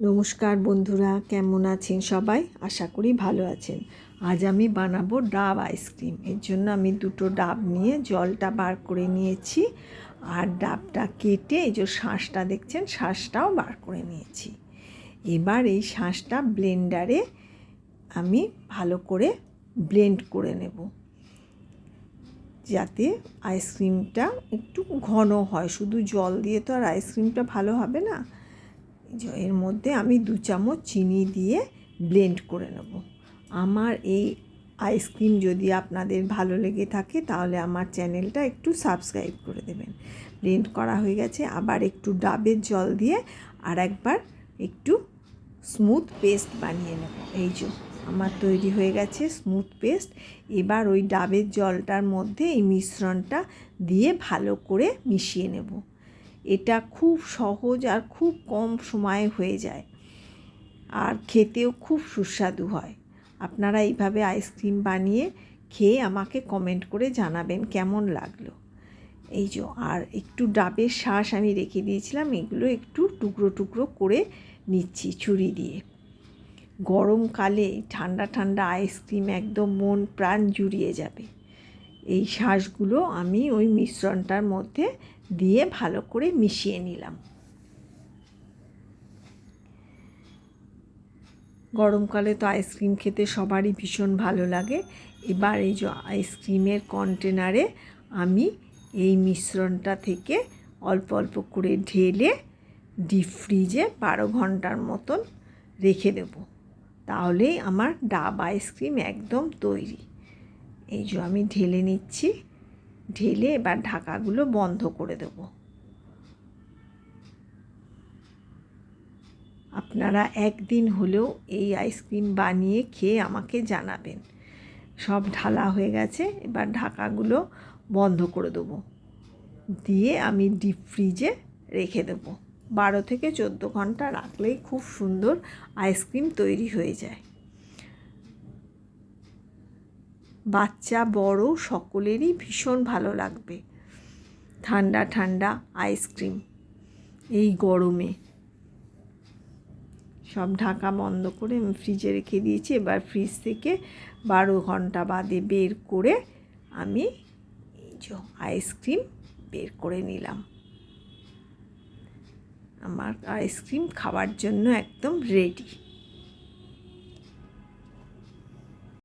নমস্কার বন্ধুরা, কেমন আছেন সবাই? আশা করি ভালো আছেন। আজ আমি বানাবো ডাব আইসক্রিম। এর জন্য আমি দুটো ডাব নিয়ে জলটা বার করে নিয়েছি, আর ডাবটা কেটে এই যে শাঁসটা দেখছেন, শাঁসটাও বার করে নিয়েছি। এবার এই শাঁসটা ব্লেন্ডারে আমি ভালো করে ব্লেন্ড করে নেব, যাতে আইসক্রিমটা একটু ঘন হয়। শুধু জল দিয়ে তো আর আইসক্রিমটা ভালো হবে না। এর মধ্যে আমি 2 চামচ চিনি দিয়ে ব্লেন্ড করে নেব। আমার এই আইসক্রিম যদি আপনাদের ভালো লেগে থাকে তাহলে আমার চ্যানেলটা একটু সাবস্ক্রাইব করে দেবেন। ব্লেন্ড করা হয়ে গেছে, আবার একটু ডাবের জল দিয়ে আর একবার একটু স্মুথ পেস্ট বানিয়ে নেব। এই যে আমার তৈরি হয়ে গেছে স্মুথ পেস্ট। এবার ওই ডাবের জলটার মধ্যে এই মিশ্রণটা দিয়ে ভালো করে মিশিয়ে নেব। এটা খুব সহজ আর খুব কম সময়ে হয়ে যায়, আর খেতেও খুব সুস্বাদু হয়। আপনারা এইভাবে আইসক্রিম বানিয়ে খেয়ে আমাকে কমেন্ট করে জানাবেন কেমন লাগলো। এই যে আর একটু ডাবের শাঁস আমি রেখে দিয়েছিলাম, এগুলো একটু টুকরো টুকরো করে নিচ্ছি ছুরি দিয়ে। গরমকালে ঠান্ডা ঠান্ডা আইসক্রিম একদম মন প্রাণ জুড়িয়ে যাবে। এই শাঁসগুলো আমি ওই মিশ্রণটার মধ্যে দিয়ে ভালো করে মিশিয়ে নিলাম। গরমকালে তো আইসক্রিম খেতে সবারই ভীষণ ভালো লাগে। এবার এই যে আইসক্রিমের কন্টেনারে আমি এই মিশ্রণটা থেকে অল্প অল্প করে ঢেলে ডিপ ফ্রিজে 12 ঘন্টার মতন রেখে দেব। তাহলেই আমার ডাব আইসক্রিম একদম তৈরি। এই যে আমি ঢেলে নিচ্ছি, ঢেলে এবার ঢাকাগুলো বন্ধ করে দেব। আপনারা একদিন হলেও এই আইসক্রিম বানিয়ে খেয়ে আমাকে জানাবেন। সব ঢালা হয়ে গেছে, এবার ঢাকাগুলো বন্ধ করে দেবো, দিয়ে আমি ডিপ ফ্রিজে রেখে দেবো। 12 থেকে 14 ঘন্টা রাখলেই খুব সুন্দর আইসক্রিম তৈরি হয়ে যায়। বাচ্চা বড় সকলেরই ভীষণ ভালো লাগবে ঠান্ডা ঠান্ডা আইসক্রিম এই গরমে। সব ঢাকা বন্ধ করে আমি ফ্রিজে রেখে দিয়েছি। এবার ফ্রিজ থেকে 12 ঘন্টা বাদে বের করে আমি এই যে আইসক্রিম বের করে নিলাম। আমার আইসক্রিম খাওয়ার জন্য একদম রেডি।